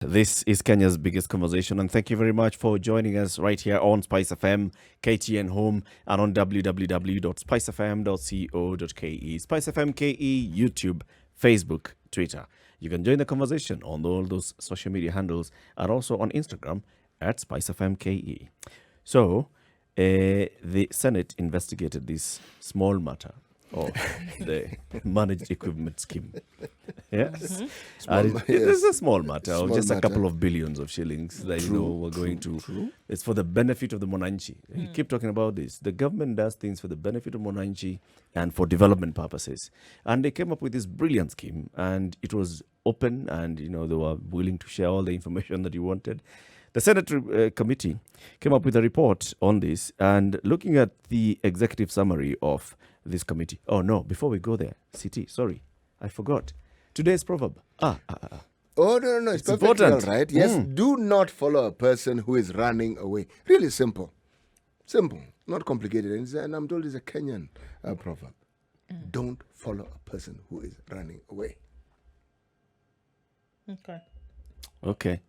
This is Kenya's biggest conversation, and thank you very much for joining us right here on Spice FM, KTN Home, and on www.spicefm.co.ke. Spice FM KE, YouTube, Facebook, Twitter. You can join the conversation on all those social media handles and also on Instagram at Spice FM KE. So, the Senate investigated this small matter of the managed equipment scheme. Yes, it is a small matter of just a couple of billions of shillings that we're going to. It's for the benefit of the Monanchi. You keep talking about this. The government does things for the benefit of Monanchi and for development purposes. And they came up with this brilliant scheme, and it was open, and they were willing to share all the information that you wanted. The Senate committee came up with a report on this, and looking at the executive summary of this committee. Oh no, before we go there, CT, sorry, I forgot. Today's proverb. Oh, no, it's perfectly important. all right. Yes, do not follow a person who is running away. Really simple. Simple, not complicated. And I'm told it's a Kenyan proverb. Don't follow a person who is running away. Okay.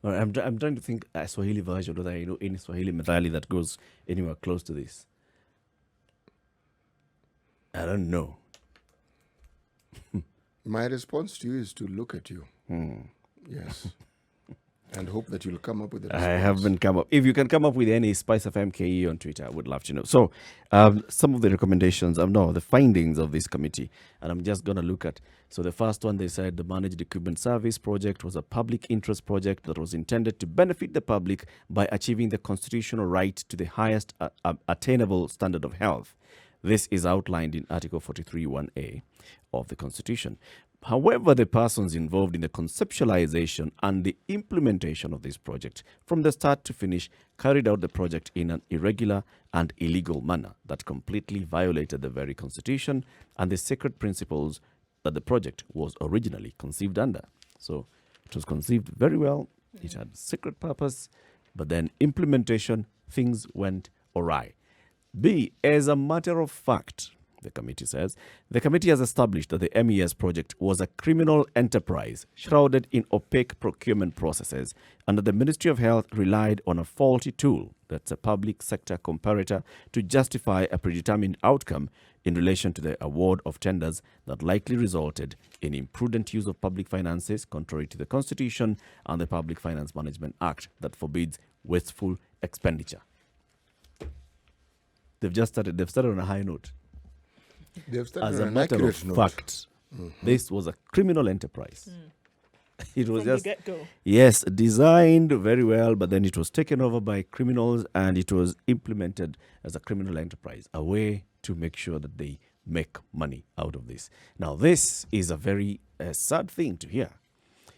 All right, I'm trying to think a Swahili version, whether any Swahili methali that goes anywhere close to this. I don't know. My response to you is to look at you. Yes. And hope that you'll come up with a response. I haven't come up. If you can come up with any Spice of MKE on Twitter, I would love to know. So, some of the recommendations, the findings of this committee, and I'm just going to look at. So, the first one, they said the Managed Equipment Service project was a public interest project that was intended to benefit the public by achieving the constitutional right to the highest attainable standard of health. This is outlined in Article 43(1)(a) of the Constitution. However, the persons involved in the conceptualization and the implementation of this project from the start to finish carried out the project in an irregular and illegal manner that completely violated the very Constitution and the sacred principles that the project was originally conceived under. So it was conceived very well, it had sacred purpose, but then implementation, things went awry. B, as a matter of fact, the committee says, the committee has established that the MES project was a criminal enterprise shrouded in opaque procurement processes, and that the Ministry of Health relied on a faulty tool, that's a public sector comparator, to justify a predetermined outcome in relation to the award of tenders that likely resulted in imprudent use of public finances, contrary to the Constitution and the Public Finance Management Act that forbids wasteful expenditure. They've started on a high note. As a matter of fact, this was a criminal enterprise. It was From just, the get-go. yes, designed very well, but then it was taken over by criminals and it was implemented as a criminal enterprise, a way to make sure that they make money out of this. Now, this is a very sad thing to hear.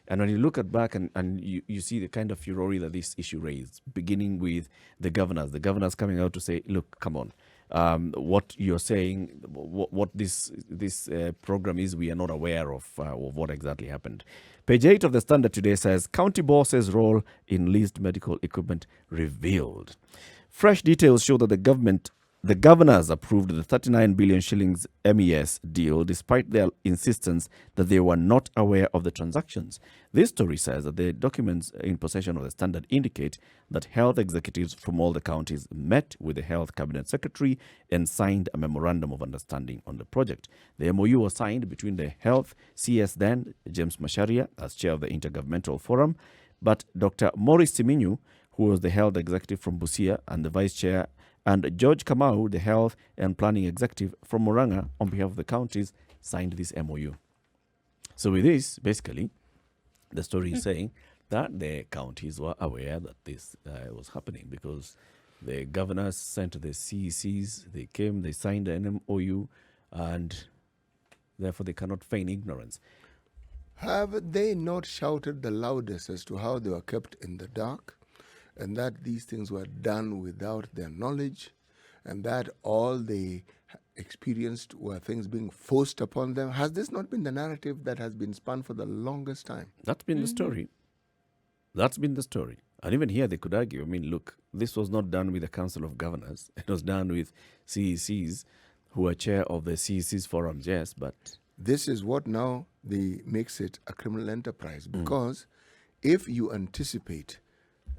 And when you look at back and you see the kind of furore that this issue raised, beginning with the governors coming out to say, look, come on, what you're saying, what this program is, we are not aware of what exactly happened. Page 8 of the Standard today says, county bosses' role in leased medical equipment revealed. Fresh details show that the governors approved the 39 billion shillings MES deal despite their insistence that they were not aware of the transactions. This story says that the documents in possession of the Standard indicate that health executives from all the counties met with the Health Cabinet Secretary and signed a memorandum of understanding on the project. The MOU was signed between the Health CS then, James Masharia, as chair of the Intergovernmental Forum, but Dr. Maurice Siminyu, who was the health executive from Busia and the vice chair, and George Kamau, the Health and Planning Executive from Murang'a, on behalf of the counties, signed this MOU. So with this, basically, the story is saying that the counties were aware that this was happening because the governors sent the CECs, they came, they signed an MOU, and therefore they cannot feign ignorance. Have they not shouted the loudest as to how they were kept in the dark? And that these things were done without their knowledge, and that all they experienced were things being forced upon them? Has this not been the narrative that has been spun for the longest time? That's been the story. That's been the story. And even here they could argue, I mean, look, this was not done with the Council of Governors. It was done with CECs who are chair of the CECs forums, yes, but this is what now makes it a criminal enterprise, because if you anticipate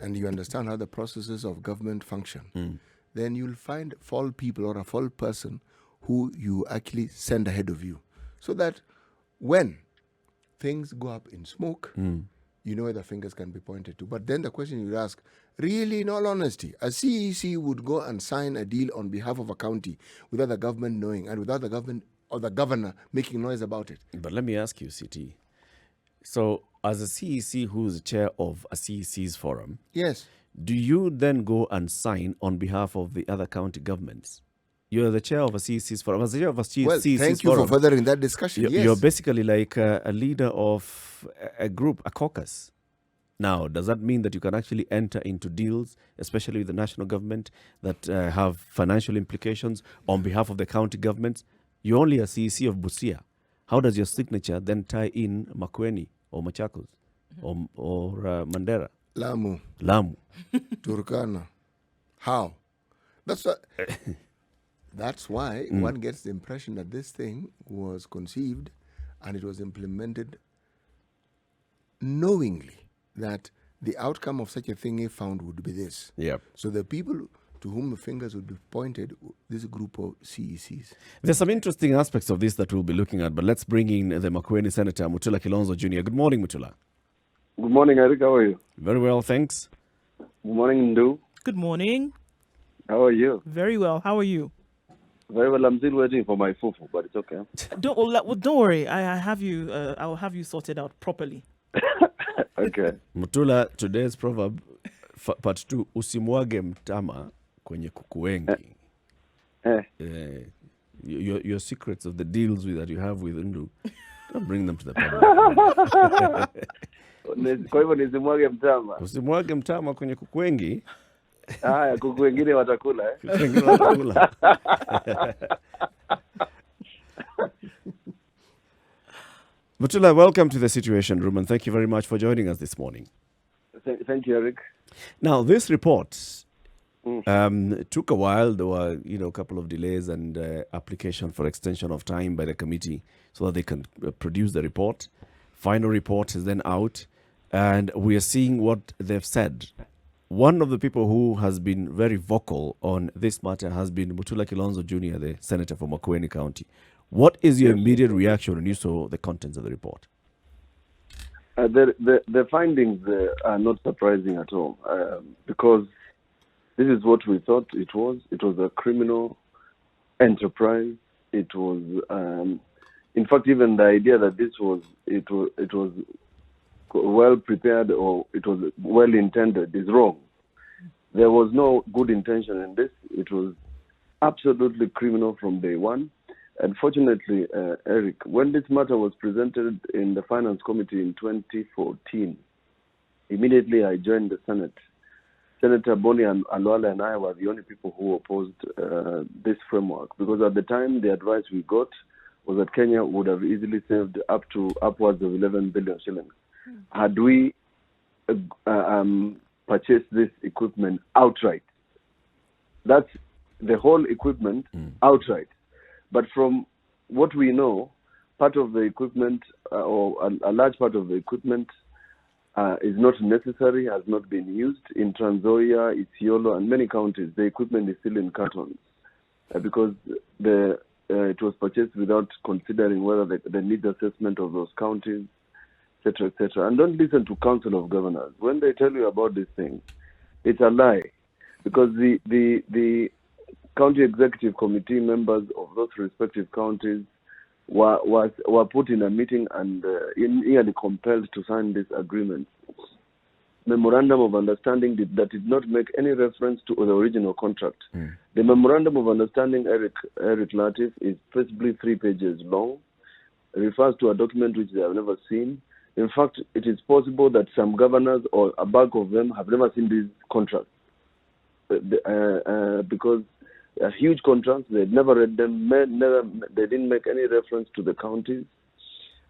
and you understand how the processes of government function, then you'll find foul people or a foul person who you actually send ahead of you, so that when things go up in smoke, you know where the fingers can be pointed to. But then the question you ask, really, in all honesty, a CEC would go and sign a deal on behalf of a county without the government knowing and without the government or the governor making noise about it? But let me ask you, CT. So, as a CEC who's chair of a CEC's forum, Yes. do you then go and sign on behalf of the other county governments? You're the chair of a CEC's forum. As the chair of a CEC's Well, thank you forum, for furthering that discussion. Yes. you're basically like a leader of a group, a caucus. Now, does that mean that you can actually enter into deals, especially with the national government, that have financial implications on behalf of the county governments? You're only a CEC of Busia. How does your signature then tie in Makueni or Machakos or Mandera? Lamu, Turkana. How? That's why one gets the impression that this thing was conceived and it was implemented knowingly that the outcome of such a thing, if found, would be this. Yep. So the people to whom the fingers would be pointed, this group of CECs. There's some interesting aspects of this that we'll be looking at, but let's bring in the Makueni Senator, Mutula Kilonzo Jr. Good morning, Mutula. Good morning, Eric. How are you? Very well, thanks. Good morning, Ndu. Good morning. How are you? Very well. How are you? Very well. I'm still waiting for my fufu, but it's okay. Don't worry. I have you. I will have you sorted out properly. Okay. Mutula, today's proverb, part 2, usimwage mtama kwenye kuku wengi. Your secrets of the deals that you have with Ndu, don't bring them to the public. Kwa hivyo nisimwage mtama. Usimwage mtama kwenye kuku wengi. Haya, kuku wengine watakula. Kuku wengine watakula. Mutula, welcome to the Situation Room, and thank you very much for joining us this morning. Thank you, Eric. Now, this report took a while. There were, a couple of delays and application for extension of time by the committee so that they can produce the report. Final report is then out, and we are seeing what they've said. One of the people who has been very vocal on this matter has been Mutula Kilonzo Jr., the senator from Makueni County. What is your immediate reaction when you saw the contents of the report? The findings are not surprising at all, because this is what we thought it was. It was a criminal enterprise. It was, in fact, even the idea that this was well prepared or it was well intended is wrong. There was no good intention in this. It was absolutely criminal from day one. Unfortunately, Eric, when this matter was presented in the Finance Committee in 2014, immediately I joined the Senate. Senator Boni and Alwala and I were the only people who opposed this framework, because at the time the advice we got was that Kenya would have easily saved upwards of 11 billion shillings had we purchased this equipment outright. That's the whole equipment outright. But from what we know, part of the equipment or a large part of the equipment is not necessary, has not been used. In Trans Nzoia, Isiolo, and many counties, the equipment is still in cartons because it was purchased without considering whether the needs assessment of those counties, etc., etc. And don't listen to Council of Governors. When they tell you about these things, it's a lie, because the county executive committee members of those respective counties were put in a meeting and nearly compelled to sign this agreement. Memorandum of understanding that did not make any reference to the original contract. The memorandum of understanding, Eric Latif, is possibly 3 pages long. It refers to a document which they have never seen. In fact, it is possible that some governors or a bulk of them have never seen these contracts because a huge contracts, they'd never read them, they didn't make any reference to the counties.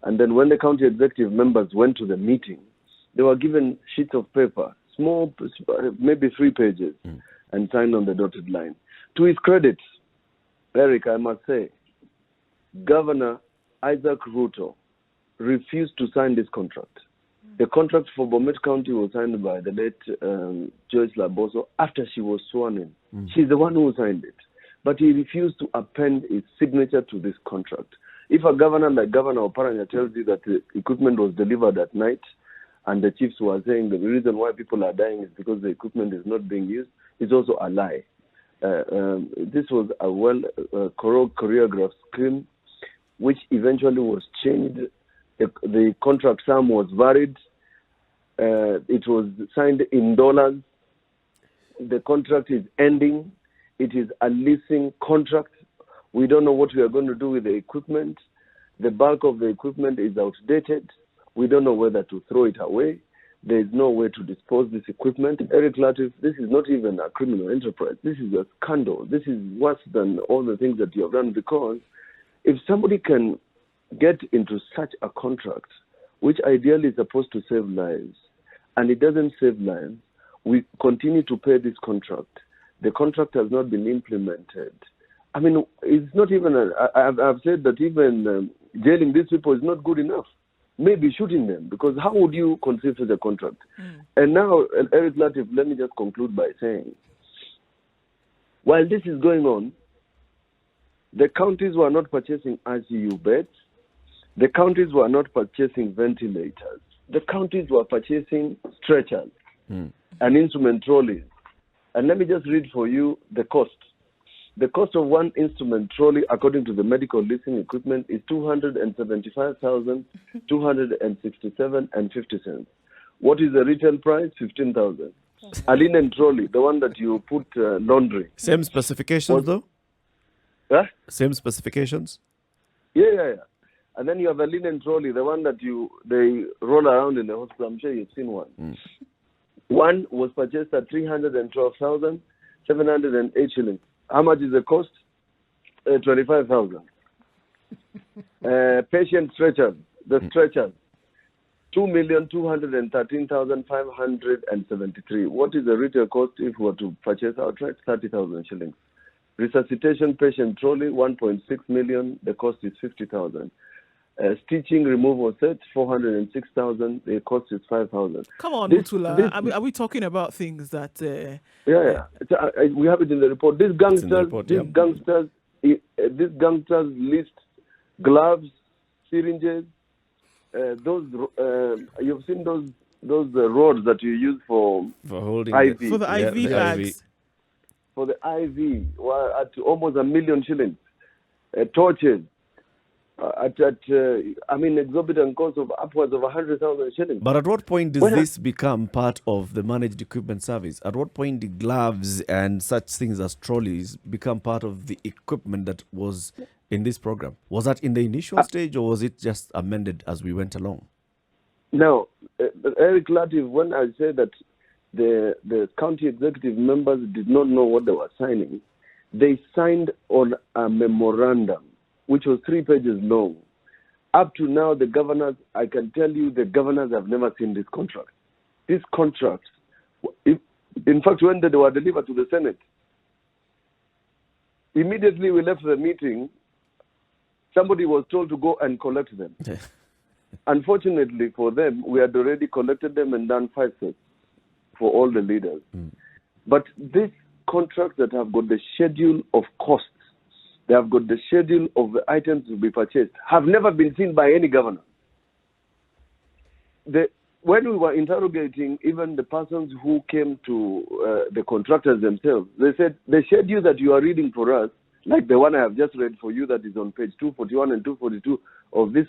And then when the county executive members went to the meeting, they were given sheets of paper, small, maybe 3 pages, and signed on the dotted line. To his credit, Eric, I must say, Governor Isaac Ruto refused to sign this contract. The contract for Bomet County was signed by the late Joyce Laboso after she was sworn in. She's the one who signed it. But he refused to append his signature to this contract. If a governor like Governor Oparanya tells you that the equipment was delivered at night and the chiefs were saying the reason why people are dying is because the equipment is not being used, it's also a lie. This was a choreographed scheme which eventually was changed. The contract sum was varied. It was signed in dollars. The contract is ending. It is a leasing contract. We don't know what we are going to do with the equipment. The bulk of the equipment is outdated. We don't know whether to throw it away. There is no way to dispose this equipment. Irregularities, this is not even a criminal enterprise. This is a scandal. This is worse than all the things that you have done, because if somebody can get into such a contract, which ideally is supposed to save lives, and it doesn't save lives, we continue to pay this contract. The contract has not been implemented. I mean, it's not even, I've said that even jailing these people is not good enough. Maybe shooting them, because how would you conceive such a contract? And now, Eric Latif, let me just conclude by saying, while this is going on, the counties were not purchasing ICU beds. The counties were not purchasing ventilators. The counties were purchasing stretchers and instrument trolleys. And let me just read for you the cost. The cost of one instrument trolley, according to the medical leasing equipment, is 275,267.50 cents. What is the retail price? 15,000. A linen trolley, the one that you put laundry. Same specifications, though? Huh? Same specifications? Yeah. And then you have a linen trolley, the one that they roll around in the hospital. I'm sure you've seen one. One was purchased at 312,708 shillings. How much is the cost? 25,000. Patient stretchers, the stretchers, 2,213,573. What is the retail cost if we were to purchase outright? 30,000 shillings. Resuscitation patient trolley, 1.6 million. The cost is 50,000. Stitching removal sets, 406,000. The cost is 5,000. Come on, Mutula. Are we talking about things that? Yeah. We have it in the report. These gangsters list gloves, syringes. You've seen those rods that you use for holding IV. For the IV bags. For the IV, at almost 1 million shillings. Torches. Exorbitant cost of upwards of 100,000 shillings. But at what point does this become part of the managed equipment service? At what point do gloves and such things as trolleys become part of the equipment that was in this program? Was that in the initial stage, or was it just amended as we went along? Now, Eric Latif, when I say that the county executive members did not know what they were signing, they signed on a memorandum which was 3 pages long. Up to now, the governors, I can tell you, the governors have never seen this contract. This contract, in fact, when they were delivered to the Senate, immediately we left the meeting, somebody was told to go and collect them. Unfortunately for them, we had already collected them and done 5 sets for all the leaders. But these contracts that have got the schedule of costs, they have got the schedule of the items to be purchased, have never been seen by any governor. When we were interrogating even the persons who came to the contractors themselves, they said, the schedule that you are reading for us, like the one I have just read for you that is on page 241 and 242 of this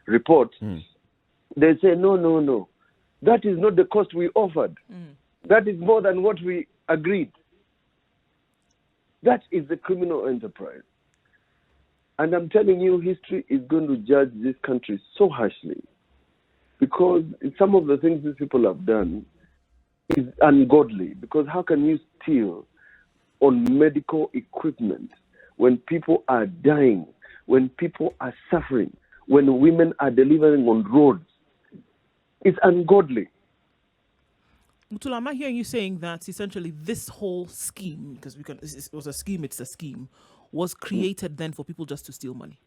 report, they say, no. That is not the cost we offered. That is more than what we agreed. That is the criminal enterprise. And I'm telling you, history is going to judge this country so harshly, because some of the things these people have done is ungodly. Because how can you steal on medical equipment when people are dying, when people are suffering, when women are delivering on roads? It's ungodly. Mutula, am I hearing you saying that essentially this whole scheme, because it was a scheme, it's a scheme, was created then for people just to steal money?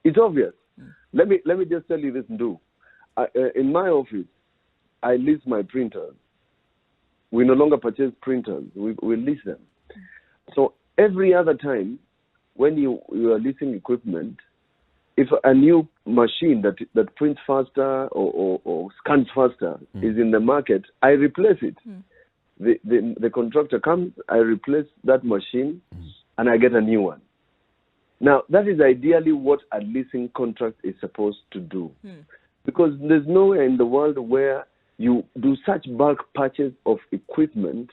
It's obvious. Let me just tell you this, Ndu. In my office, I lease my printers. We no longer purchase printers. We lease them. So every other time, when you are leasing equipment, if a new machine that prints faster or scans faster is in the market, I replace it. The contractor comes, I replace that machine, and I get a new one. Now, that is ideally what a leasing contract is supposed to do. Because there's nowhere in the world where you do such bulk purchase of equipment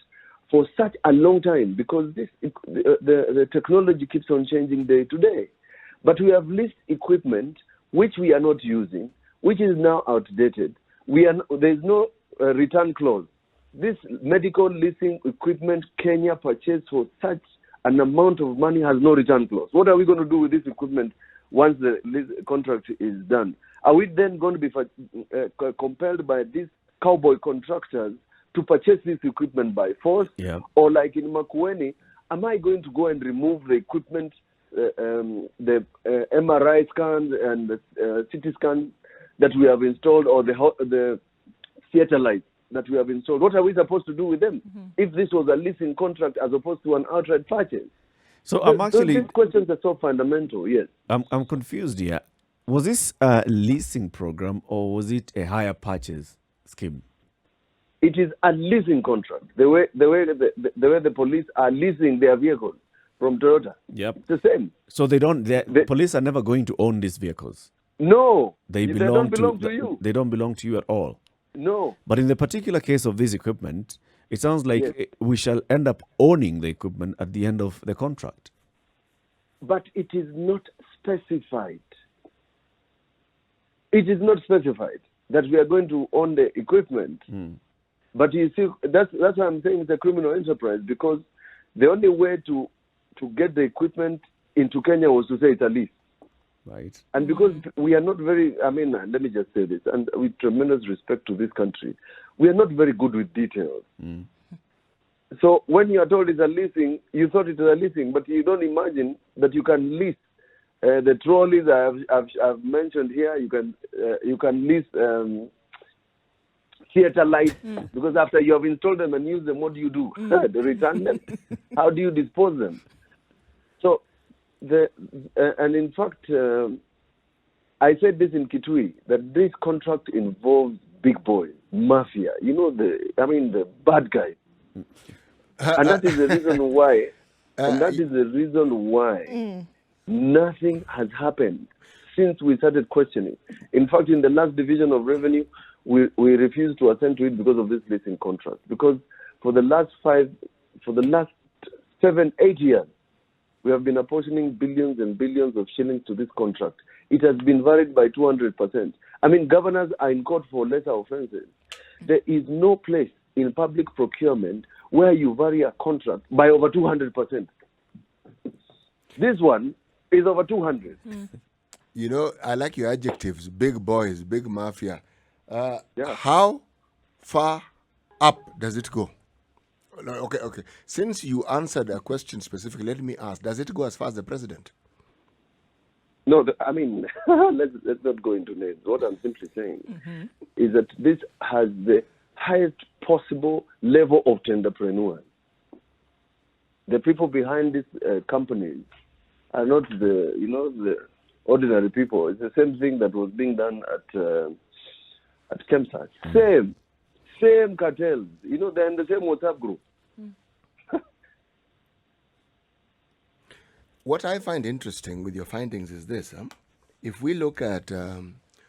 for such a long time, because the technology keeps on changing day to day. But we have leased equipment which we are not using, which is now outdated. There's no return clause. This medical leasing equipment Kenya purchased for such an amount of money has no return clause. What are we going to do with this equipment once the lease contract is done? Are we then going to be compelled by these cowboy contractors to purchase this equipment by force? Yeah. Or like in Makueni, am I going to go and remove the equipment, the MRI scans and the CT scans that we have installed, or the theater lights that we have installed? What are we supposed to do with them if this was a leasing contract as opposed to an outright purchase? So I'm actually... These questions are so fundamental, yes. I'm confused here. Was this a leasing program or was it a hire purchase scheme? It is a leasing contract. The way the police are leasing their vehicles from Toyota. Yep. It's the same. So the police are never going to own these vehicles. No. They don't belong to you. They don't belong to you at all. No. But in the particular case of this equipment, it sounds like we shall end up owning the equipment at the end of the contract. But it is not specified. It is not specified that we are going to own the equipment. But you see, that's why I'm saying it's a criminal enterprise, because the only way to get the equipment into Kenya was to say it's a lease. Right. And because we are not very, let me just say this, and with tremendous respect to this country, we are not very good with details. So when you are told it's a leasing, you thought it was a leasing, but you don't imagine that you can lease the trolleys I've mentioned here. You can lease theater lights, because after you have installed them and used them, what do you do? They return them. How do you dispose them? So, and in fact, I said this in Kitui, that this contract involves big boys, mafia. You know, the bad guys. And that is the reason why. And that is the reason why nothing has happened since we started questioning. In fact, in the last division of revenue, we refused to assent to it because of this leasing contract. Because for the last 7, 8 years, we have been apportioning billions and billions of shillings to this contract. It has been varied by 200%. Governors are in court for lesser offenses. There is no place in public procurement where you vary a contract by over 200%. This one is over 200. You know, I like your adjectives: big boys, big mafia. How far up does it go? Okay. Since you answered a question specifically, let me ask: does it go as far as the president? No, let's not go into names. What I'm simply saying is that this has the highest possible level of entrepreneurs. The people behind these companies are not the ordinary people. It's the same thing that was being done at Kemsa. Same cartels. They're in the same WhatsApp group. What I find interesting with your findings is this. If we look at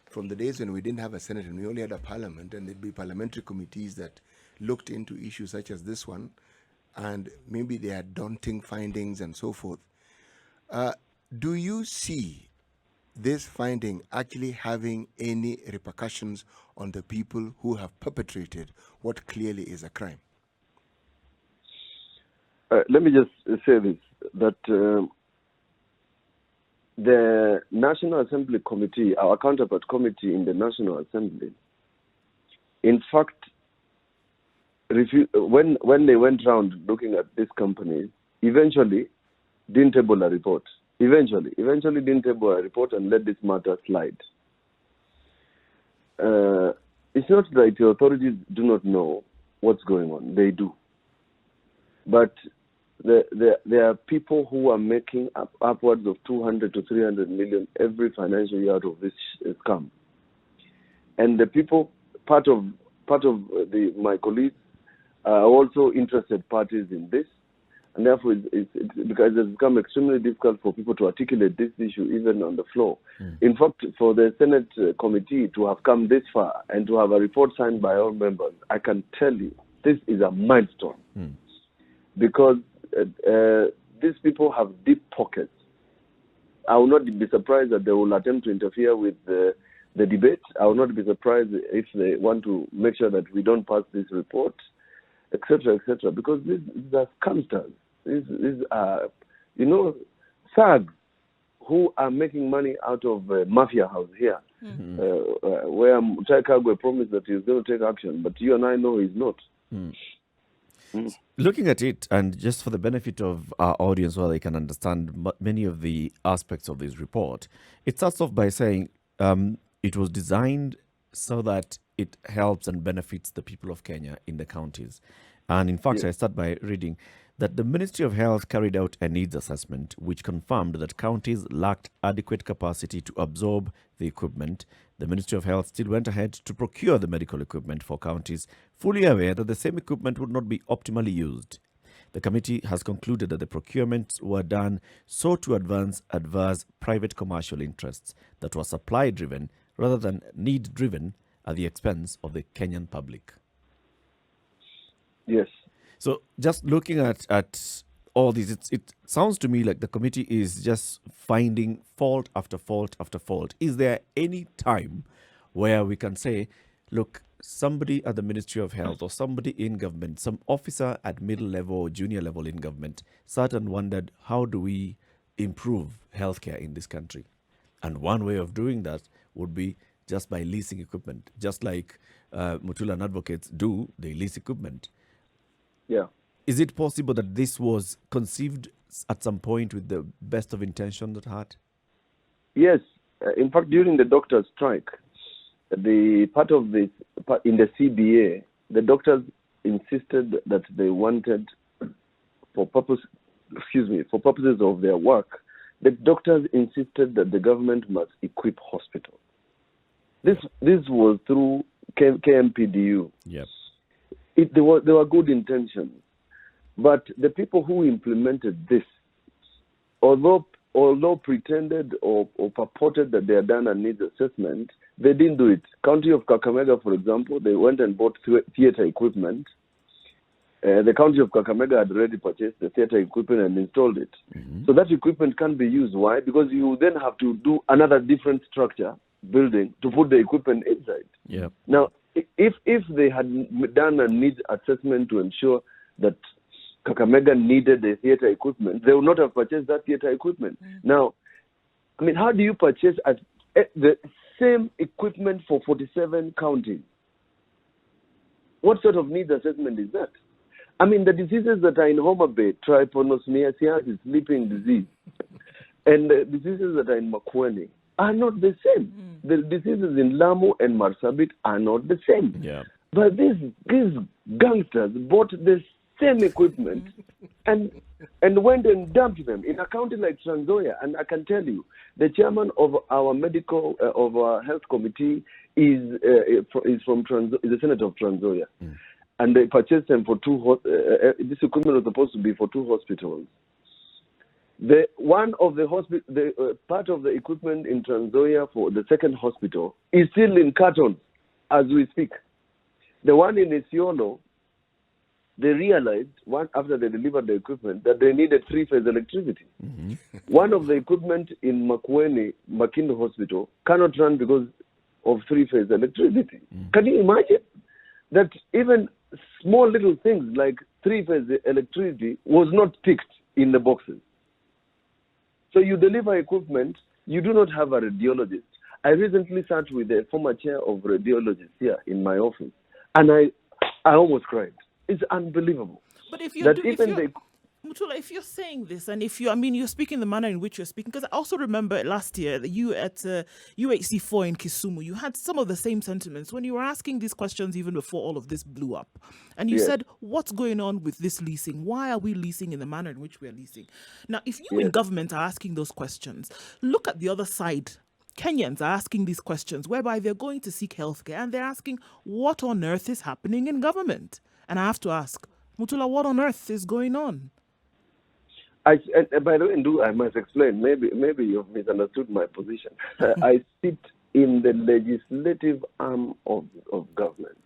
from the days when we didn't have a Senate and we only had a parliament, and there'd be parliamentary committees that looked into issues such as this one, and maybe they had daunting findings and so forth. Do you see this finding actually having any repercussions on the people who have perpetrated what clearly is a crime? Let me just say this, that the National Assembly Committee, our counterpart committee in the National Assembly, in fact, when they went round looking at these companies, eventually didn't table a report. Eventually didn't table a report and let this matter slide. It's not that the authorities do not know what's going on. They do. But there are people who are making upwards of 200 to 300 million every financial year out of this scam. And the people, part of my colleagues are also interested parties in this. And therefore, it's because it's become extremely difficult for people to articulate this issue even on the floor. In fact, for the Senate committee to have come this far and to have a report signed by all members, I can tell you this is a milestone. Because these people have deep pockets. I will not be surprised that they will attempt to interfere with the debate. I will not be surprised if they want to make sure that we don't pass this report, etc., because these are scamsters. These are, thugs who are making money out of mafia house here, where Mutai Kagwe promised that he's going to take action, but you and I know he's not. Looking at it, and just for the benefit of our audience, so they can understand many of the aspects of this report, it starts off by saying it was designed so that it helps and benefits the people of Kenya in the counties. And in fact, I start by reading that the Ministry of Health carried out a needs assessment which confirmed that counties lacked adequate capacity to absorb the equipment. The Ministry of Health still went ahead to procure the medical equipment for counties, fully aware that the same equipment would not be optimally used. The committee has concluded that the procurements were done so to advance private commercial interests that were supply-driven rather than need-driven at the expense of the Kenyan public. Yes. So just looking at all these, it sounds to me like the committee is just finding fault after fault after fault. Is there any time where we can say, look, somebody at the Ministry of Health or somebody in government, some officer at middle level or junior level in government sat and wondered, how do we improve healthcare in this country? And one way of doing that would be just by leasing equipment, just like Mutula and advocates do, they lease equipment. Yeah. Is it possible that this was conceived at some point with the best of intentions at heart? Yes. In fact, during the doctors' strike, the part of this in the CBA, the doctors insisted that they wanted, for purposes of their work, the doctors insisted that the government must equip hospitals. This was through KMPDU. Yes. There were good intentions, but the people who implemented this, although pretended or purported that they had done a needs assessment, they didn't do it. County of Kakamega, for example, they went and bought theatre equipment. The county of Kakamega had already purchased the theatre equipment and installed it. So that equipment can't be used. Why? Because you then have to do another different structure, building, to put the equipment inside. Yeah. Now, if they had done a needs assessment to ensure that Kakamega needed the theatre equipment, they would not have purchased that theatre equipment. Now, I mean, how do you purchase the same equipment for 47 counties? What sort of needs assessment is that? I mean, the diseases that are in Homa Bay, trypanosomiasis, sleeping disease, and the diseases that are in Makueni are not the same. The diseases in Lamu and Marsabit are not the same. Yeah. But these gangsters bought the same equipment and went and dumped them in a county like Trans Nzoia. And I can tell you, the chairman of our of our health committee is from is the senator of Trans Nzoia. And they purchased them for this equipment was supposed to be for 2 hospitals. Part of the equipment in Trans Nzoia for the second hospital is still in cartons as we speak. The one in Isiolo, they realized after they delivered the equipment that they needed 3-phase electricity. One of the equipment in Makueni, Makindo Hospital, cannot run because of 3-phase electricity. Can you imagine that even small little things like 3-phase electricity was not ticked in the boxes? So you deliver equipment, you do not have a radiologist. I recently sat with the former chair of radiologists here in my office, and I almost cried. It's unbelievable. But if you Mutula, if you're saying this, and if you, I mean, you're speaking the manner in which you're speaking, because I also remember last year that you at UHC4 in Kisumu, you had some of the same sentiments when you were asking these questions even before all of this blew up. And you Yes. said, what's going on with this leasing? Why are we leasing in the manner in which we are leasing? Now, if you in Yes. government are asking those questions, look at the other side. Kenyans are asking these questions whereby they're going to seek healthcare and they're asking, what on earth is happening in government? And I have to ask, Mutula, what on earth is going on? By the way, I must explain. Maybe you've misunderstood my position. I sit in the legislative arm of government,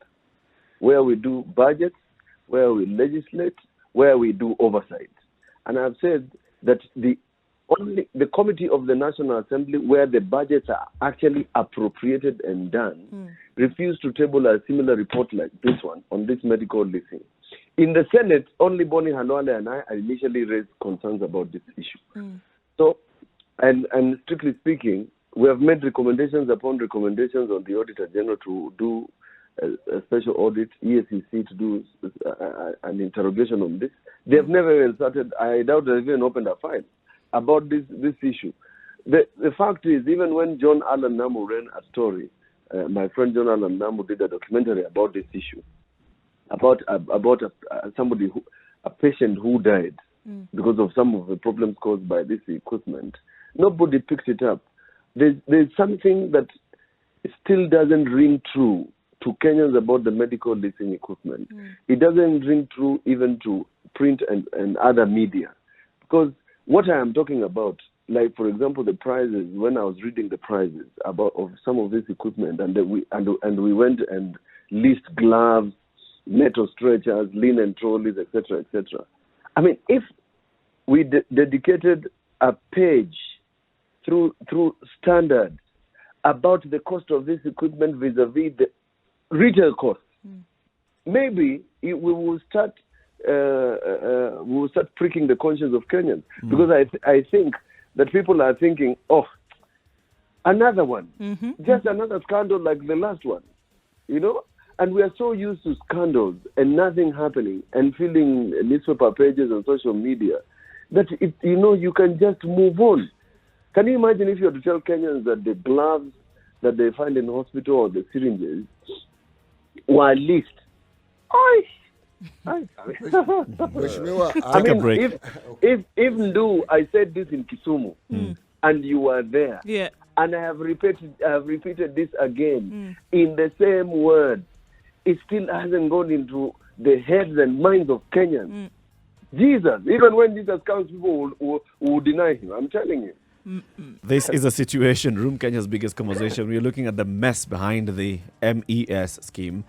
where we do budgets, where we legislate, where we do oversight. And I've said that the committee of the National Assembly, where the budgets are actually appropriated and done, refused to table a similar report like this one on this medical leasing. In the Senate, only Bonnie Halwale and I initially raised concerns about this issue. So, and strictly speaking, we have made recommendations upon recommendations on the Auditor General to do a special audit, EACC to do an interrogation on this. They have never even started, I doubt they've even opened a file about this issue. The fact is, even when John Allen Namu ran a story, my friend John Allen Namu did a documentary about this issue, about somebody a patient who died because of some of the problems caused by this equipment. Nobody picked it up. There's something that still doesn't ring true to Kenyans about the medical leasing equipment. It doesn't ring true even to print and other media. Because what I am talking about, like for example the prices, when I was reading the prices of some of this equipment, and we went and leased gloves, metal stretchers, linen trolleys, etc., etc. I mean, if we dedicated a page through standards about the cost of this equipment vis-a-vis the retail cost, maybe we will start pricking the conscience of Kenyans, because I think that people are thinking, oh, another one, just another scandal like the last one, you know. And we are so used to scandals and nothing happening and filling newspaper pages and social media that, you can just move on. Can you imagine if you had to tell Kenyans that the gloves that they find in the hospital or the syringes were leased? Take a break. If Ndu, I said this in Kisumu, and you were there, and I have repeated this again in the same words, it still hasn't gone into the heads and minds of Kenyans. Jesus, even when Jesus comes, people will deny him. I'm telling you. This is a situation, Room Kenya's biggest conversation. We're looking at the mess behind the MES scheme.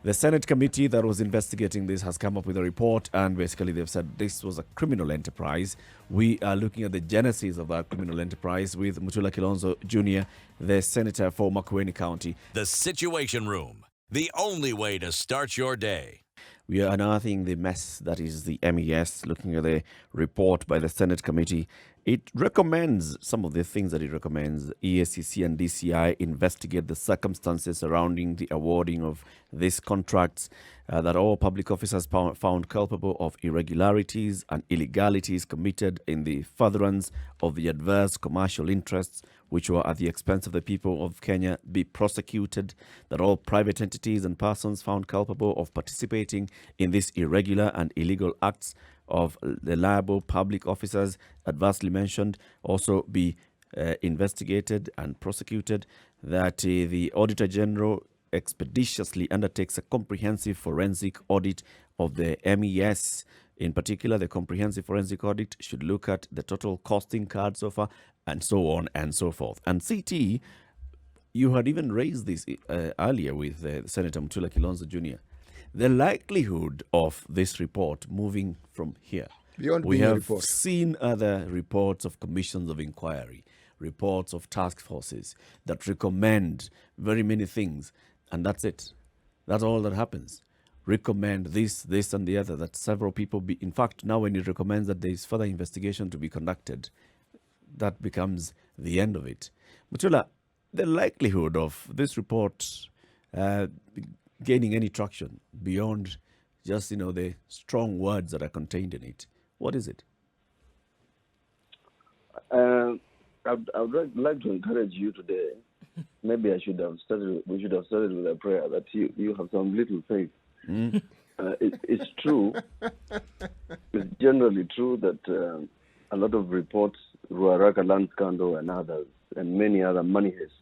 The Senate committee that was investigating this has come up with a report, and basically they've said this was a criminal enterprise. We are looking at the genesis of that criminal enterprise with Mutula Kilonzo Jr., the senator for Makueni County. The Situation Room, the only way to start your day. We are unearthing the mess that is the MES, looking at the report by the Senate committee. It recommends some of the things that it recommends. EACC and DCI investigate the circumstances surrounding the awarding of these contracts, that all public officers found culpable of irregularities and illegalities committed in the furtherance of the adverse commercial interests which were at the expense of the people of Kenya be prosecuted, that all private entities and persons found culpable of participating in these irregular and illegal acts of the liable public officers adversely mentioned also be investigated and prosecuted, that the Auditor General expeditiously undertakes a comprehensive forensic audit of the MES. In particular, the comprehensive forensic audit should look at the total costing card so far, and so on and so forth. And CT, you had even raised this earlier with Senator Mutula Kilonzo Jr., the likelihood of this report moving from here. We have seen other reports of commissions of inquiry, reports of task forces that recommend very many things, and that's it. That's all that happens. Recommend this, and the other, that several people be... In fact, now when it recommends that there is further investigation to be conducted, that becomes the end of it. Mutula, the likelihood of this report gaining any traction beyond just, the strong words that are contained in it, What is it? I would like to encourage you today. Maybe we should have started with a prayer that you have some little faith. It's true. It's generally true that a lot of reports, Ruaraka land scandal and others, and many other money heists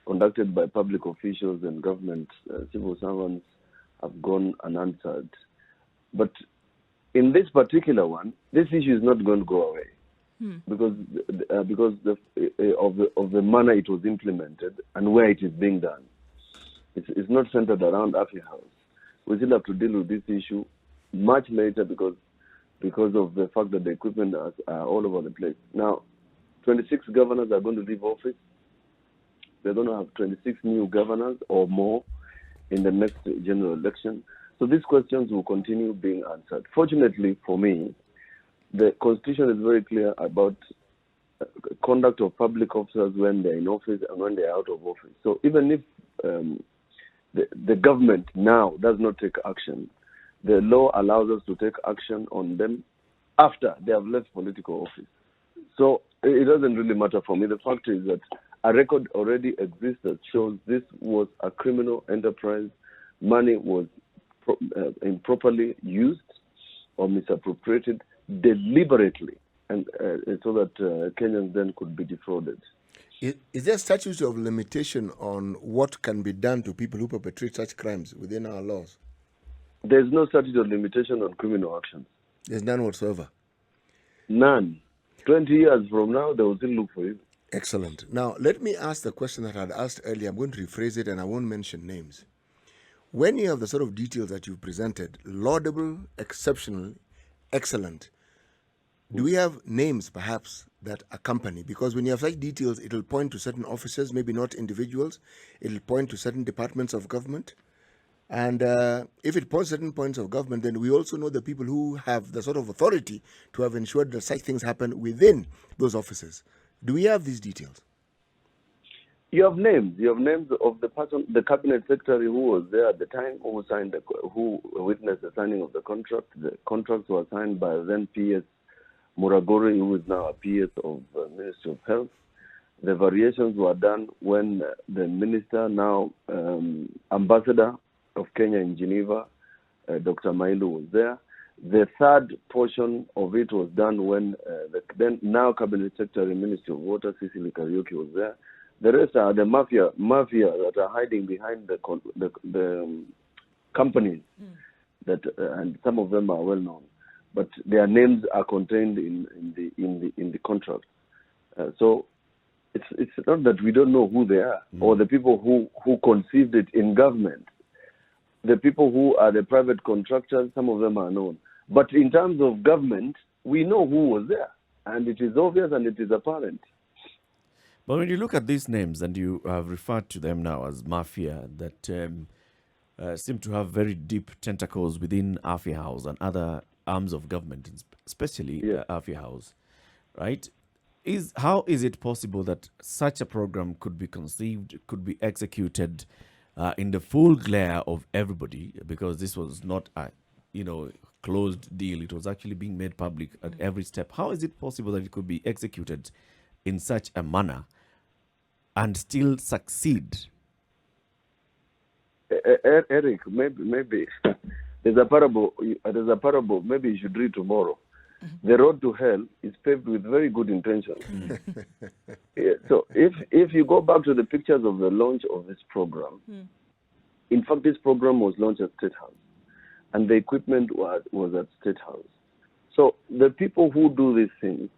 conducted by public officials and government civil servants have gone unanswered. But in this particular one, this issue is not going to go away because of the manner it was implemented and where it is being done. It's not centered around Afya House. We still have to deal with this issue much later because of the fact that the equipment are all over the place. Now, 26 governors are going to leave office. They're going to have 26 new governors or more in the next general election. So these questions will continue being answered. Fortunately for me, the Constitution is very clear about conduct of public officers when they're in office and when they're out of office. So even if the government now does not take action, the law allows us to take action on them after they have left political office. So it doesn't really matter for me. The fact is that a record already exists that shows this was a criminal enterprise. Money was improperly used or misappropriated deliberately, and so that Kenyans then could be defrauded. Is there statutes of limitation on what can be done to people who perpetrate such crimes within our laws? There's no statute of limitation on criminal actions. There's none whatsoever? None. 20 years from now, they will still look for you. Excellent. Now, let me ask the question that I had asked earlier. I'm going to rephrase it and I won't mention names. When you have the sort of details that you've presented, laudable, exceptional, excellent, do we have names perhaps that accompany? Because when you have such details, it'll point to certain officers, maybe not individuals. It'll point to certain departments of government. And if it points certain points of government, then we also know the people who have the sort of authority to have ensured that such things happen within those offices. Do we have these details? You have names. You have names of the person, the cabinet secretary who was there at the time, who witnessed the signing of the contract. The contracts were signed by then PS Muragori, who is now a PS of Ministry of Health. The variations were done when the minister, now ambassador of Kenya in Geneva, Dr. Mailu, was there. The third portion of it was done when the then now Cabinet Secretary, Ministry of Water, Cecily Kariuki, was there. The rest are the mafia that are hiding behind the companies that, and some of them are well known, but their names are contained in the contract. So it's not that we don't know who they are or the people who conceived it in government. The people who are the private contractors, some of them are known. But in terms of government, we know who was there, and it is obvious and it is apparent. But when you look at these names, and you have referred to them now as mafia, that seem to have very deep tentacles within Afya House and other arms of government, especially Afya House, right? How is it possible that such a program could be conceived, could be executed in the full glare of everybody? Because this was not a closed deal. It was actually being made public at every step. How is it possible that it could be executed in such a manner and still succeed? Eric, maybe there's a parable. Maybe you should read tomorrow. The road to hell is paved with very good intentions. So if you go back to the pictures of the launch of this program, in fact, this program was launched at State House, and the equipment was at State House. So the people who do these things,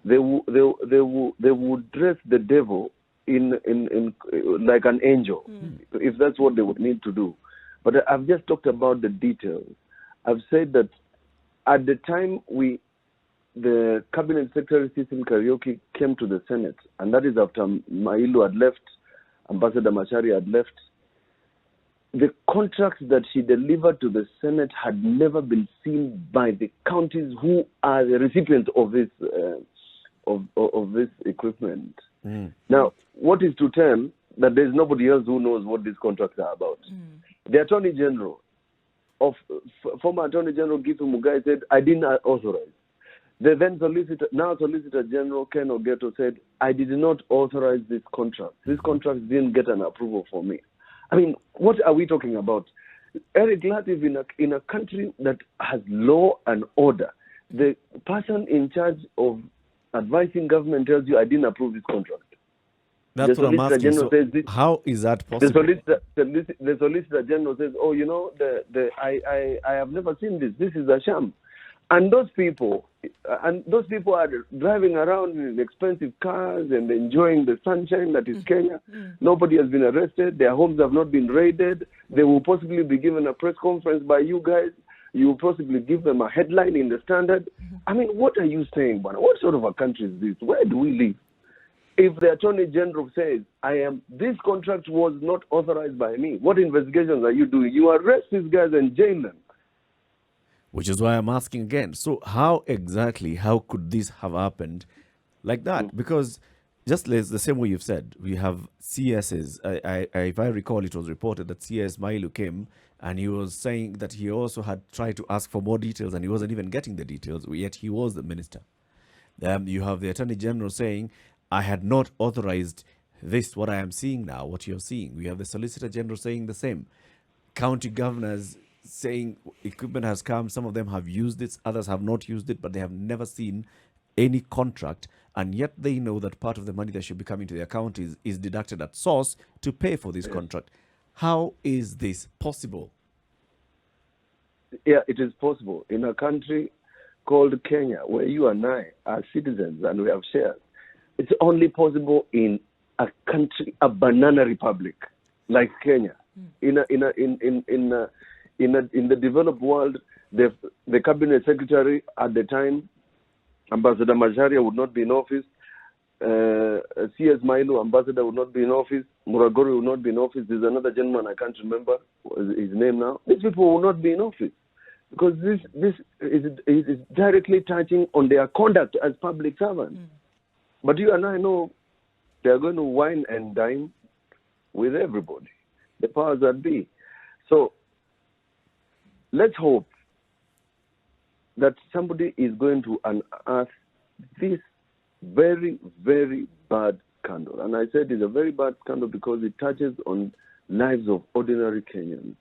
they would dress the devil in like an angel, if that's what they would need to do. But I've just talked about the details. I've said that at the time the Cabinet Secretary Cecily Kariuki came to the Senate, and that is after Mailu had left, Ambassador Machari had left, the contracts that she delivered to the Senate had never been seen by the counties who are the recipients of this of this equipment. Now, what is to tell that there's nobody else who knows what these contracts are about? The Attorney General, former Attorney General Gitu Mugai said, I didn't authorize. The then Solicitor General Ken Ogeto said, I did not authorize this contract. This contract didn't get an approval for me. I mean, what are we talking about? Irregularities in a country that has law and order. The person in charge of advising government tells you, I didn't approve this contract. That's what I'm asking. So how is that possible? The Solicitor General says, oh, you know, I have never seen this. This is a sham. And those people are driving around in expensive cars and enjoying the sunshine that is Kenya. Nobody has been arrested. Their homes have not been raided. They will possibly be given a press conference by you guys. You will possibly give them a headline in the Standard. I mean, what are you saying, Bwana? What sort of a country is this? Where do we live? If the Attorney General says, this contract was not authorized by me, what investigations are you doing? You arrest these guys and jail them. Which is why I'm asking again. So how could this have happened like that? Because just the same way you've said, we have CSs. If I recall, it was reported that CS Mailu came and he was saying that he also had tried to ask for more details and he wasn't even getting the details, yet he was the minister. You have the Attorney General saying, I had not authorized this, what I am seeing now, what you're seeing. We have the Solicitor General saying the same. County governors saying equipment has come, some of them have used it, others have not used it, but they have never seen any contract, and yet they know that part of the money that should be coming to their counties is deducted at source to pay for this contract. How is this possible? Yeah, it is possible. In a country called Kenya, where you and I are citizens and we have shares, it's only possible in a country, a banana republic like Kenya. In the developed world, the cabinet secretary at the time, Ambassador Macharia, would not be in office. CS Mailu, ambassador, would not be in office. Muragori would not be in office. There's another gentleman, I can't remember his name now. These people will not be in office because this is directly touching on their conduct as public servants. But you and I know they are going to wine and dine with everybody, the powers that be. So let's hope that somebody is going to unearth this very, very bad scandal. And I said it's a very bad scandal because it touches on lives of ordinary Kenyans.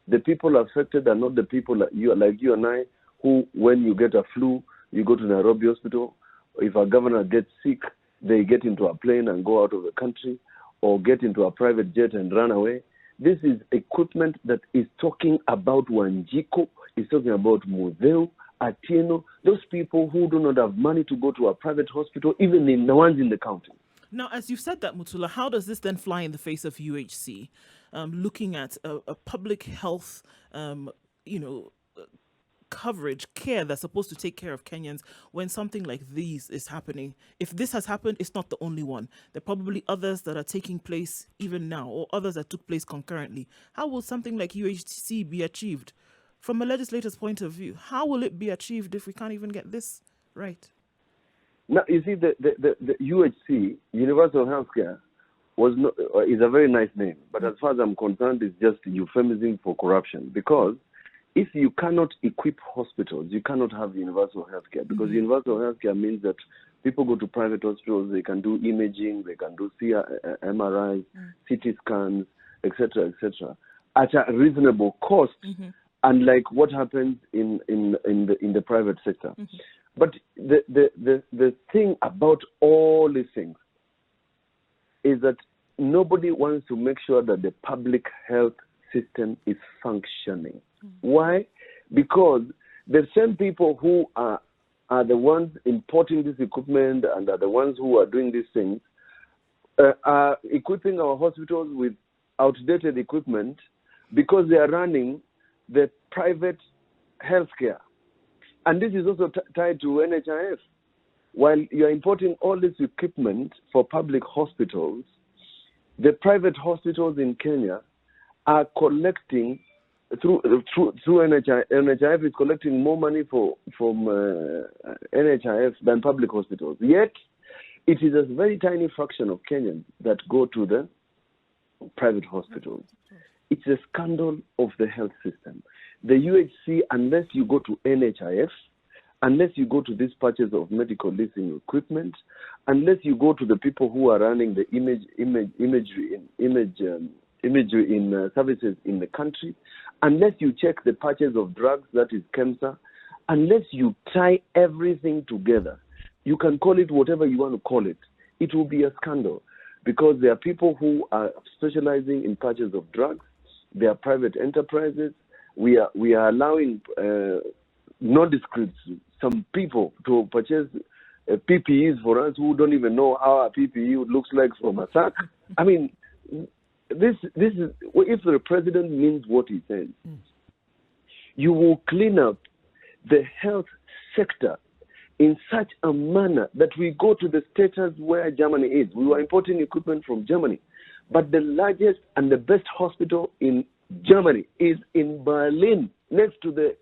The people affected are not the people like you and I, who, when you get a flu, you go to Nairobi hospital. If a governor gets sick, they get into a plane and go out of the country, or get into a private jet and run away. This is equipment that is talking about Wanjiko, is talking about Mudeu, Atieno, those people who do not have money to go to a private hospital, even in the ones in the county. Now, as you've said that, Mutula, how does this then fly in the face of UHC? Looking at a public health, coverage, care that's supposed to take care of Kenyans when something like this is happening. If this has happened, it's not the only one. There are probably others that are taking place even now, or others that took place concurrently. How will something like UHC be achieved? From a legislator's point of view, how will it be achieved if we can't even get this right? Now, you see, the UHC, Universal Healthcare, is a very nice name, but as far as I'm concerned, it's just euphemism for corruption. Because if you cannot equip hospitals, you cannot have universal healthcare. Because universal healthcare means that people go to private hospitals, they can do imaging, they can do MRIs, CT scans, etc., at a reasonable cost. Unlike what happens in the private sector. But the thing about all these things is that nobody wants to make sure that the public health system is functioning. Why? Because the same people who are the ones importing this equipment and are the ones who are doing these things are equipping our hospitals with outdated equipment because they are running the private healthcare. And this is also tied to NHIF. While you're importing all this equipment for public hospitals, the private hospitals in Kenya are collecting, through NHIF, NHIF is collecting more money from NHIF than public hospitals. Yet, it is a very tiny fraction of Kenyans that go to the private hospitals. It's a scandal of the health system. The UHC, unless you go to NHIF unless you go to this purchase of medical leasing equipment, unless you go to the people who are running the imagery in services in the country, unless you check the purchase of drugs, that is KEMSA, unless you tie everything together, you can call it whatever you want to call it. It will be a scandal, because there are people who are specializing in purchase of drugs. There are private enterprises. We are allowing nondescripts, some people, to purchase PPEs for us who don't even know how a PPE looks like from a sack. I mean, this is, if the president means what he says, you will clean up the health sector in such a manner that we go to the status where Germany is. We were importing equipment from Germany, but the largest and the best hospital in Germany is in Berlin, next to the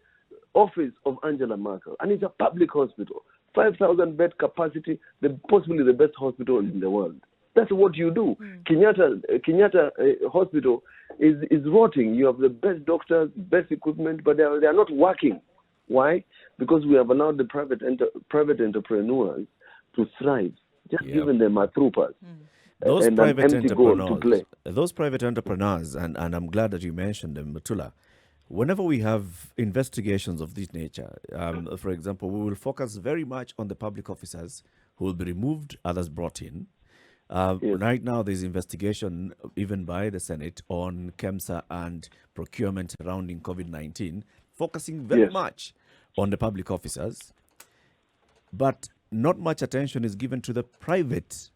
office of Angela Merkel, and it's a public hospital, 5,000 bed capacity, possibly the best hospital in the world. That's what you do. Kenyatta Hospital is rotting. You have the best doctors, best equipment, but they are not working. Why? Because we have allowed the private entrepreneurs to thrive, just giving them a troopers. Those and private an empty goal to play. Those private entrepreneurs, and I'm glad that you mentioned them, Mutula. Whenever we have investigations of this nature, for example, we will focus very much on the public officers who will be removed, others brought in. Right now, there's investigation even by the Senate on KEMSA and procurement surrounding COVID-19, focusing very much on the public officers, but not much attention is given to the private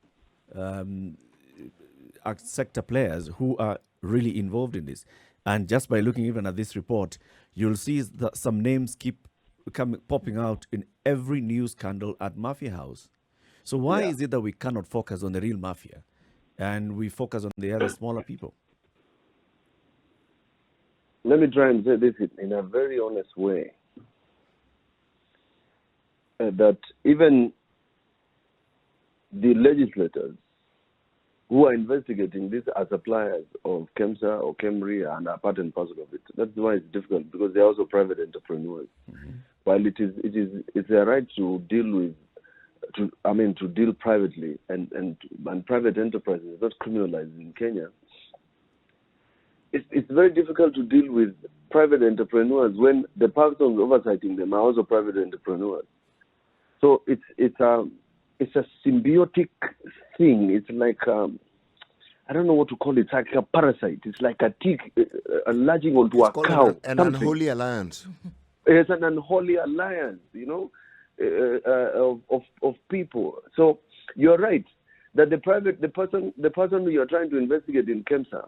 sector players who are really involved in this. And just by looking even at this report, you'll see that some names keep popping out in every news scandal at Mafia House. So why is it that we cannot focus on the real mafia and we focus on the other smaller people? Let me try and say this in a very honest way. That even the legislators who are investigating this are suppliers of KEMSA or KEMRI and are part and parcel of it. That's why it's difficult, because they're also private entrepreneurs. While it's their right to deal with, to deal privately, and private enterprise is not criminalized in Kenya. It's very difficult to deal with private entrepreneurs when the persons oversighting them are also private entrepreneurs. So it's a symbiotic thing. It's like I don't know what to call it. It's like a parasite. It's like a tick latching onto a cow. An unholy alliance. It's an unholy alliance, of people. So you're right that the person who you're trying to investigate in KEMSA,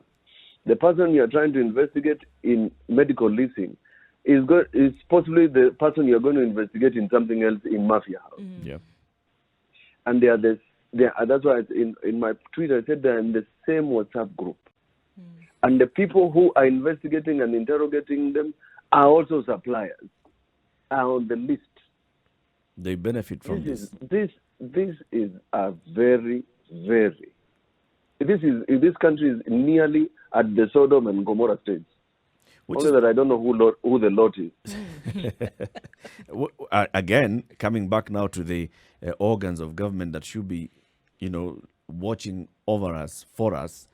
the person you're trying to investigate in medical leasing, is possibly the person you're going to investigate in something else in Mafia House. Yeah. And that's why in my tweet I said they're in the same WhatsApp group. And the people who are investigating and interrogating them are also suppliers, are on the list. They benefit from this. This is a very, very... This country is nearly at the Sodom and Gomorrah stage. Only that I don't know who the Lot is. Again, coming back now to the organs of government that should be, watching over us, for us,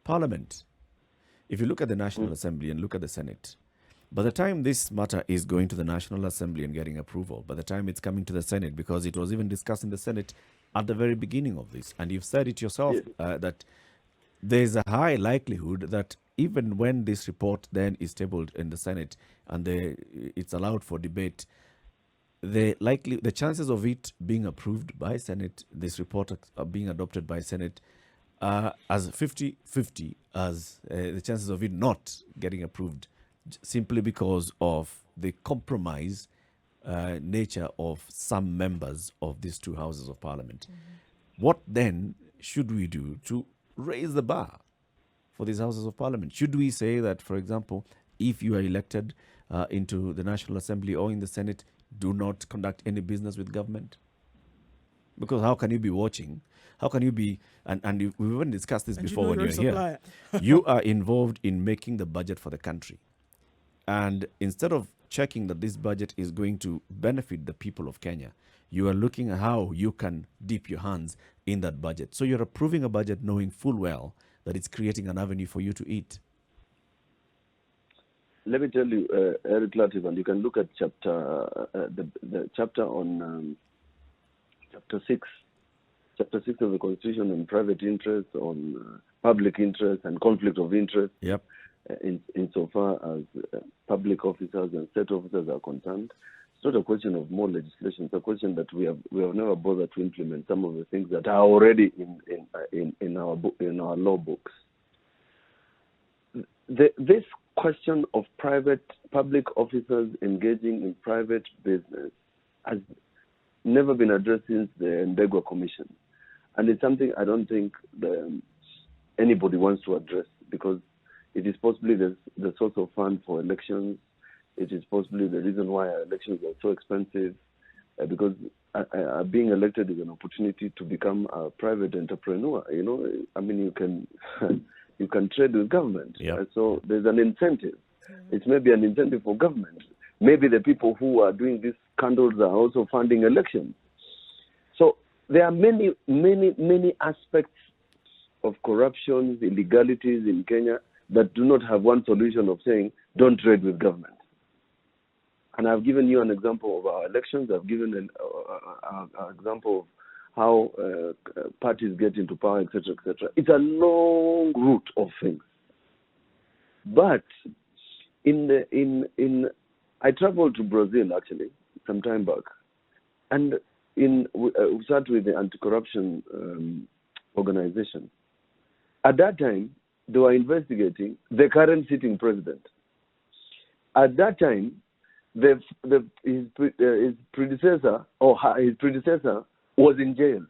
Parliament. If you look at the National Assembly and look at the Senate, by the time this matter is going to the National Assembly and getting approval, by the time it's coming to the Senate, because it was even discussed in the Senate at the very beginning of this, and you've said it yourself, that there's a high likelihood that even when this report then is tabled in the Senate and it's allowed for debate, the chances of it being approved by Senate, this report being adopted by Senate, as 50-50 as the chances of it not getting approved, simply because of the compromise nature of some members of these two houses of Parliament. What then should we do to raise the bar for these houses of Parliament? Should we say that, for example, if you are elected into the National Assembly or in the Senate, do not conduct any business with government? Because how can you be watching? How can you be, and we've even discussed this before when you're here. You are involved in making the budget for the country. And instead of checking that this budget is going to benefit the people of Kenya. You are looking at how you can dip your hands in that budget. So you're approving a budget knowing full well that it's creating an avenue for you to eat. Let me tell you, Eric Lativan, you can look at the chapter on chapter 6. Chapter 6 of the Constitution on private interest, on public interest and conflict of interest. Yep. Insofar as public officers and state officers are concerned. It's not a question of more legislation. It's a question that we have never bothered to implement some of the things that are already in our law books. This question of public officers engaging in private business has never been addressed since the Ndegwa Commission, and it's something I don't think anybody wants to address, because it is possibly the source of fund for elections. It is possibly the reason why our elections are so expensive, because being elected is an opportunity to become a private entrepreneur. You know, I mean, you can you can trade with government. Yep. So there's an incentive. It's maybe an incentive for government. Maybe the people who are doing these scandals are also funding elections. So there are many aspects of corruption, illegalities in Kenya that do not have one solution of saying, don't trade with government. And I've given you an example of our elections. I've given an example of how parties get into power, etc., etc. It's a long route of things. But I traveled to Brazil actually some time back, and we started with the anti-corruption organization. At that time, they were investigating the current sitting president. At that time, his predecessor was in jail,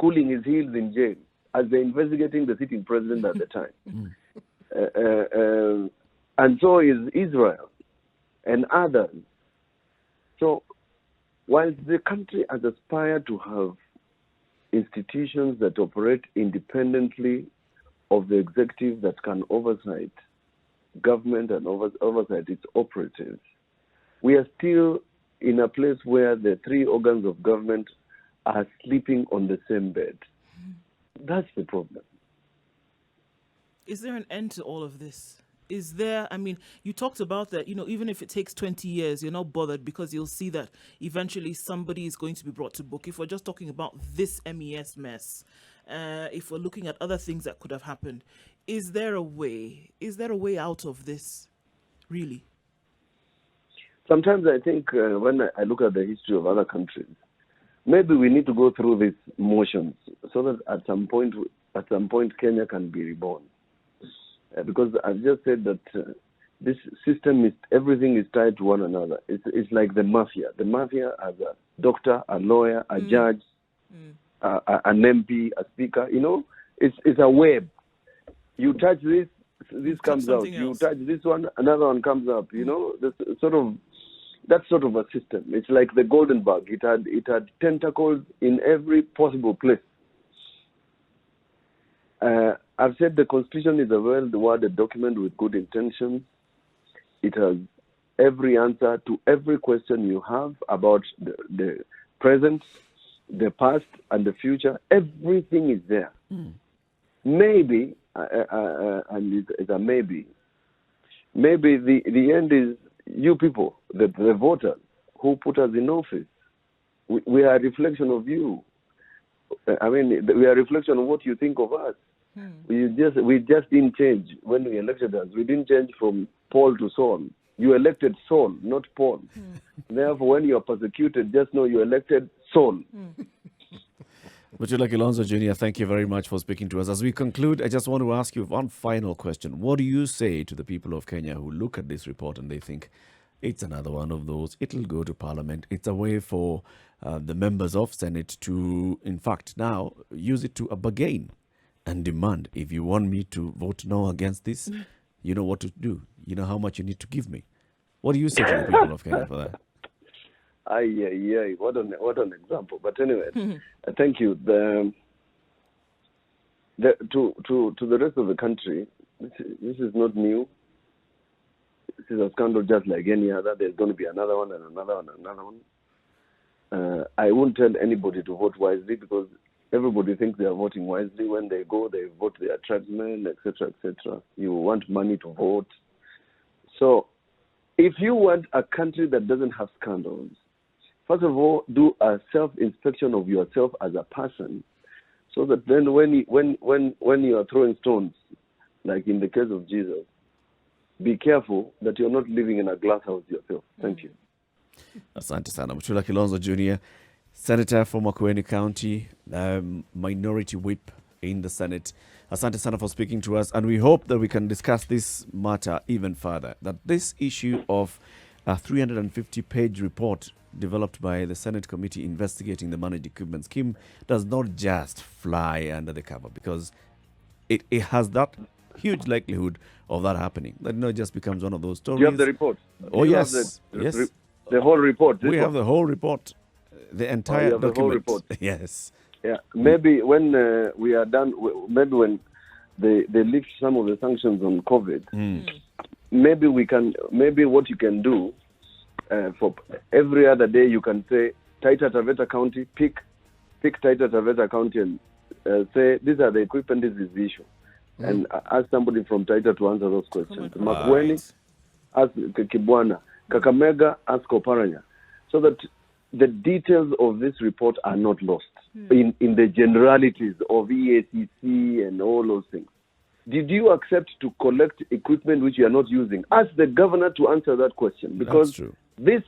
cooling his heels in jail, as they're investigating the sitting president at the time. And so is Israel and others. So whilst the country has aspired to have institutions that operate independently of the executive that can oversight government and oversight its operatives, we are still in a place where the three organs of government are sleeping on the same bed. That's the problem. Is there an end to all of this? Is there, I mean, you talked about that, even if it takes 20 years, you're not bothered because you'll see that eventually somebody is going to be brought to book. If we're just talking about this MES mess, if we're looking at other things that could have happened, is there a way? Is there a way out of this, really? Sometimes I think when I look at the history of other countries, maybe we need to go through these motions so that at some point Kenya can be reborn. Because I've just said that this system everything is tied to one another. It's like the mafia. The mafia has a doctor, a lawyer, a judge, an MP, a speaker. It's a web. You touch this comes out. You touch this one, another one comes up. That's sort of a system. It's like the golden bug. It had tentacles in every possible place. I've said the Constitution is a well-worded document with good intentions. It has every answer to every question you have about the present, the past, and the future. Everything is there. Maybe, and it's a maybe the end is you people, the voters who put us in office. We are a reflection of you. I mean, we are a reflection of what you think of us. We just didn't change when we elected us. We didn't change from Paul to Saul. You elected Saul, not Paul. Therefore, when you are persecuted, just know you elected Saul. Mutula Kilonzo Jr., thank you very much for speaking to us. As we conclude, I just want to ask you one final question. What do you say to the people of Kenya who look at this report and they think, it's another one of those, it'll go to Parliament. It's a way for the members of Senate to, in fact, now use it to bargain and demand, if you want me to vote no against this, you know what to do. You know how much you need to give me. What do you say to the people of Kenya for that? What an example. But anyway, thank you. To the rest of the country, this is not new. is a scandal just like any other. There's going to be another one and another one and another one. I won't tell anybody to vote wisely because everybody thinks they are voting wisely. When they go, they vote their tribesmen, etc., etc. You want money to vote. So if you want a country that doesn't have scandals, first of all, do a self-inspection of yourself as a person, so that then when you are throwing stones, like in the case of Jesus, be careful that you're not living in a glass house yourself. Thank you. Asante sana. Mutula Kilonzo Jr., Senator from Makueni County, Minority Whip in the Senate. Asante sana for speaking to us, and we hope that we can discuss this matter even further. That this issue of a 350-page report developed by the Senate committee investigating the managed equipment scheme does not just fly under the cover, because it has that huge likelihood of that happening. That it just becomes one of those stories. Do you have the report? Oh, Do you yes. have Yes. The whole report. We have the whole report. The entire you have the whole document. report. Yes. Yeah. Maybe when we are done, maybe when they lift some of the sanctions on COVID, maybe what you can do for every other day, you can say Taita Taveta County, pick Taita Taveta County and say these are the equipment, this is the issue. And ask somebody from Taita to answer those questions. Makueni, ask Kibwana. Kakamega, ask Oparanya. So that the details of this report are not lost in the generalities of EACC and all those things. Did you accept to collect equipment which you are not using? Ask the governor to answer that question, because this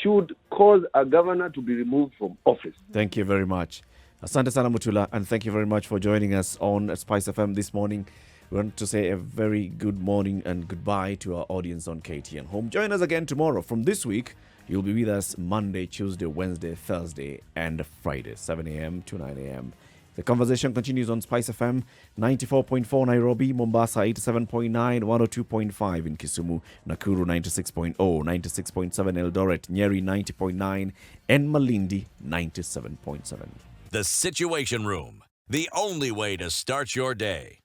should cause a governor to be removed from office. Thank you very much. Asante sana Mutula, and thank you very much for joining us on Spice FM this morning. We want to say a very good morning and goodbye to our audience on KTN Home. Join us again tomorrow. From this week, you'll be with us Monday, Tuesday, Wednesday, Thursday, and Friday, 7 a.m. to 9 a.m. The conversation continues on Spice FM, 94.4 Nairobi, Mombasa 87.9, 102.5 in Kisumu, Nakuru 96.0, 96.7 Eldoret, Nyeri 90.9, and Malindi 97.7. The Situation Room, the only way to start your day.